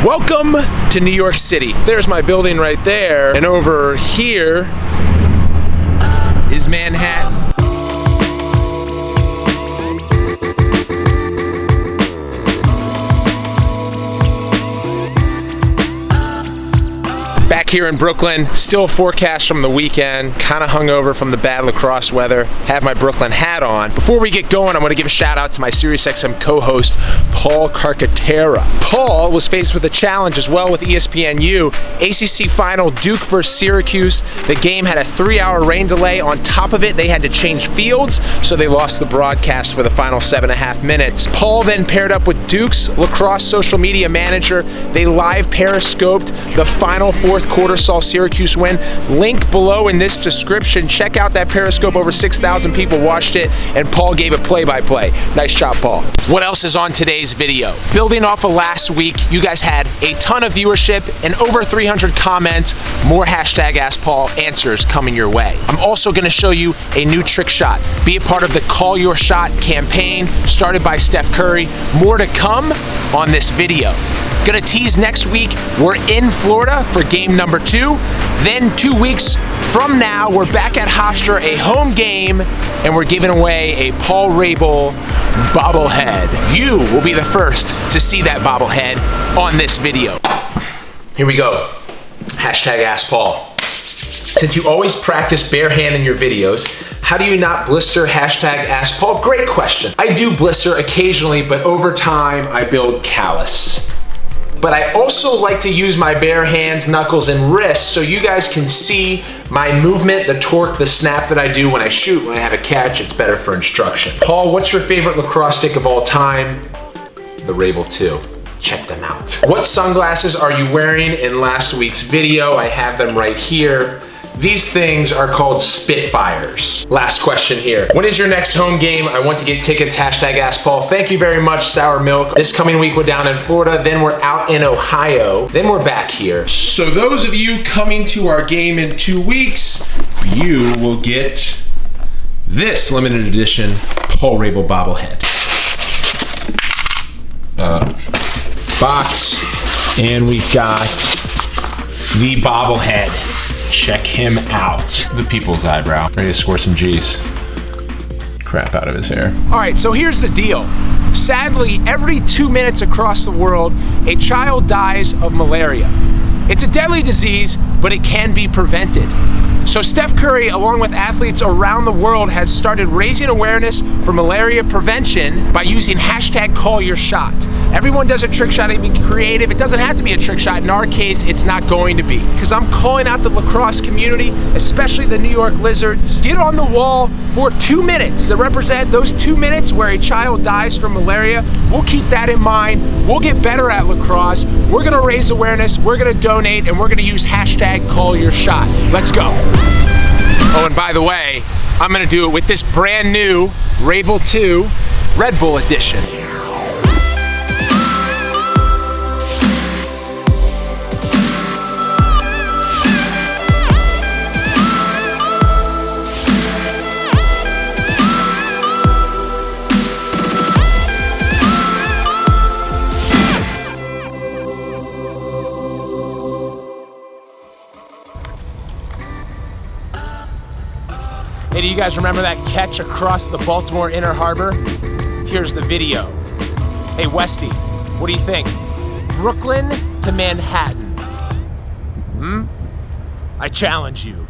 Welcome to New York City. There's my building right there, and over here is Manhattan. Back here in Brooklyn, still a forecast from the weekend, kind of hungover from the bad lacrosse weather, have my Brooklyn hat on. Before we get going, I want to give a shout out to my SiriusXM co-host, Paul Carcaterra. Paul was faced with a challenge as well with ESPNU. ACC final, Duke versus Syracuse. The game had a 3-hour rain delay. On top of it, they had to change fields, so they lost the broadcast for the final 7.5 minutes. Paul then paired up with Duke's lacrosse social media manager. They live periscoped the final fourth quarter, saw Syracuse win. Link below in this description. Check out that periscope. Over 6,000 people watched it, and Paul gave it play-by-play. Nice job, Paul. What else is on today's video? Building off of last week, you guys had a ton of viewership and over 300 comments. More hashtag Ask Paul answers coming your way. I'm also going to show you a new trick shot. Be a part of the Call Your Shot campaign started by Steph Curry. More to come on this video. Gonna tease next week, we're in Florida for game number 2. Then 2 weeks from now, we're back at Hofstra, a home game, and we're giving away a Paul Rabil bobblehead. You will be the first to see that bobblehead on this video. Here we go. Hashtag Ask Paul. Since you always practice bare hand in your videos, how do you not blister? Hashtag Ask Paul. Great question. I do blister occasionally, but over time, I build callus. But I also like to use my bare hands, knuckles, and wrists so you guys can see my movement, the torque, the snap that I do when I shoot. When I have a catch, it's better for instruction. Paul, what's your favorite lacrosse stick of all time? The Rabil 2. Check them out. What sunglasses are you wearing in last week's video? I have them right here. These things are called Spitfires. Last question here. When is your next home game? I want to get tickets. Hashtag Ask Paul. Thank you very much, Sour Milk. This coming week, we're down in Florida. Then we're out in Ohio. Then we're back here. So those of you coming to our game in 2 weeks, you will get this limited edition Paul Rabil bobblehead. Box. And we've got the bobblehead. Check him out. The people's eyebrow. Ready to score some G's. Crap out of his hair. All right, so here's the deal. Sadly, every 2 minutes across the world, a child dies of malaria. It's a deadly disease, but it can be prevented. So Steph Curry, along with athletes around the world, has started raising awareness for malaria prevention by using hashtag Call Your Shot. Everyone does a trick shot, be creative. It doesn't have to be a trick shot. In our case, it's not going to be. Because I'm calling out the lacrosse community, especially the New York Lizards. Get on the wall for 2 minutes to represent those 2 minutes where a child dies from malaria. We'll keep that in mind. We'll get better at lacrosse. We're gonna raise awareness, we're gonna donate, and we're gonna use hashtag Call Your Shot. Let's go. Oh, and by the way, I'm gonna do it with this brand new Rabil 2 Red Bull edition. Hey, do you guys remember that catch across the Baltimore Inner Harbor? Here's the video. Hey, Westy, what do you think? Brooklyn to Manhattan. I challenge you.